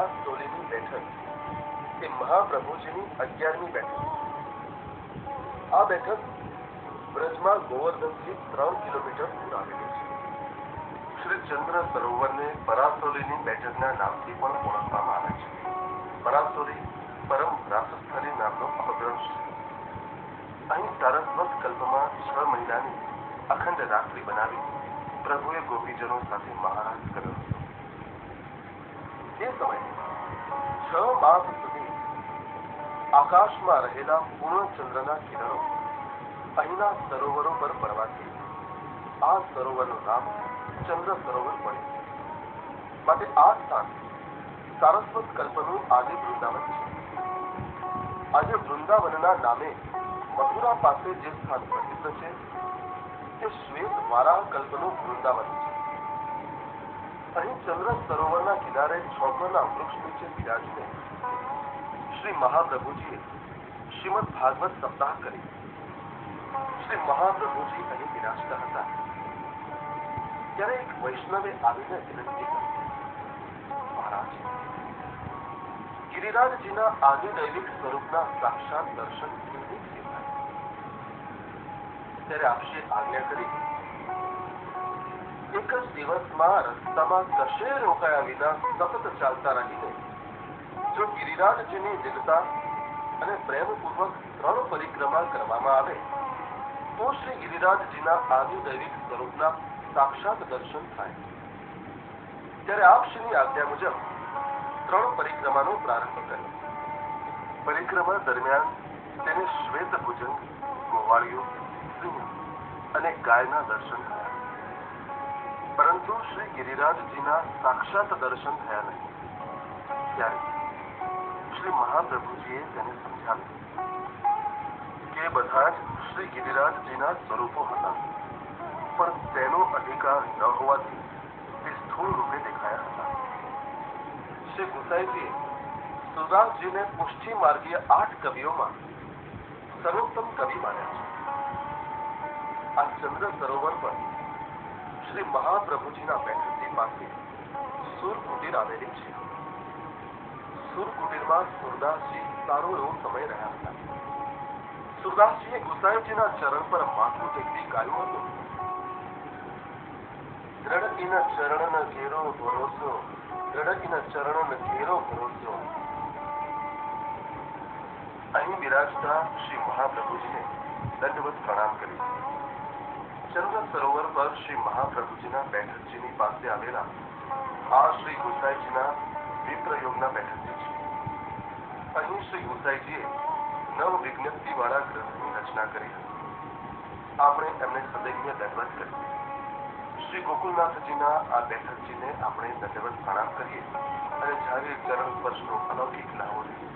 પરાસતોલીની બેઠક એ મહાપ્રભુજીની 11મી બેઠક. આ બેઠક બ્રજમાં ગોવર્ધનથી 3 કિલોમીટર દૂર આવેલી છે. શ્રી ચંદ્ર સરોવરને પરાસતોલીની બેઠકના નામથી પણ ઓળખવામાં આવે છે. પરાસતોલી પરમ રાસસ્થલી નામનો અપભ્રંશ છે. અહીં સારસ્વત કલ્પમાં 6 મહિનાની અખંડ રાત્રિ બનાવી પ્રભુએ ગોપીજનો સાથે મહારાજ કર્યો હતો. તે સમયે 6 માસ સુધી આકાશમાં રહેલા પૂર્ણચંદ્રના કિરણો અહીંના સરોવરો પર પડવાથી આ સરોવરનું નામ ચંદ્ર સરોવર પડ્યું. માટે આ સ્થાન સારસ્વત કલ્પનું આદિ વૃંદાવન છે. આજે વૃંદાવનના નામે મથુરા પાસે જે સ્થાન પ્રસિદ્ધ છે તે શ્વેત વારાહ કલ્પનું વૃંદાવન છે. અહીં ચંદ્ર સરોવરના કિનારે છોકરના વૃક્ષ નીચે બિરાજીને શ્રી મહાપ્રભુજીએ શ્રીમદ ભાગવત સપ્તાહ કરી. શ્રી મહાપ્રભુજી અહીં બિરાજતા હતા ત્યારે એક વૈષ્ણવે આવીને વિનંતી કરી, મહારાજ, ગિરિરાજજીના આદિદૈવિક સ્વરૂપના સાક્ષાત દર્શન કેવી રીતે થાય? ત્યારે આપશે આજ્ઞા કરી, એક જ દિવસમાં રસ્તામાં કશે રોકાયા વિના સતત ચાલતા રહીને જો ગિરિરાજજીની દિલતા અને પ્રેમપૂર્વક 3 પરિક્રમા કરવામાં આવે તો શ્રી ગિરિરાજજીના આદિદૈવિક સ્વરૂપના સાક્ષાત દર્શન થાય. ત્યારે આપશ્રીની આજ્ઞા મુજબ 3 પરિક્રમાનો પ્રારંભ કર્યો. પરિક્રમા દરમિયાન તેને શ્વેત ભુજંગ, ગોવાળિયો, સિંહ અને ગાયના દર્શન થયા. પરંતુ શ્રી ગિરિરાજજીના સાક્ષાત દર્શન થયા નહીં. ત્યારે શ્રી મહાપ્રભુજીએ તેને સમજાવ્યું કે બધા જ શ્રી ગિરિરાજજીના સ્વરૂપો હતા, પણ તેનો અધિકાર ન હોવાથી તે સ્થૂળ રૂપે દેખાયા હતા. શ્રી ગુસાઈજીએ સુરદાસજીને પુષ્ટિ માર્ગીય 8 કવિઓમાં સર્વોત્તમ કવિ માન્યા છે. આ ચંદ્ર સરોવર પર શ્રી મહાપ્રભુજીના બેઠકની પાસે સુરકુટીર આવેલી છે. સુરકુટીરમાં સુરદાસજી સારો એવો સમય રહ્યા હતા. સુરદાસજીએ ગુસાઈજીના ચરણ પર માથું ટેકવી ગાયું હતું, દ્રઢકીના ચરણન ઘેરો ભરોસો, દ્રઢકીના ચરણન ઘેરો ભરોસો. અહીં બિરાજતા શ્રી મહાપ્રભુજીને દંડવત પ્રણામ કરી. ચંદ્ર સરોવર પર શ્રી મહાપ્રભુજીના બેઠકજીની પાસે આવેલા આ શ્રી ગુસાઈજીના વિપ્રયોગના બેઠકજી છે. અહીં શ્રી ગુસાઈજીએ 9 વિજ્ઞપ્તિ વાળા ગ્રંથની રચના કરી હતી. આપણે એમને સદૈન્ય દંડવત કરીએ. શ્રી ગોકુલનાથજીના આ બેઠકજીને આપણે દંડવત પ્રણામ કરીએ અને જાહેર ચરણ સ્પર્શનો અલૌકિક લાભો લઈએ.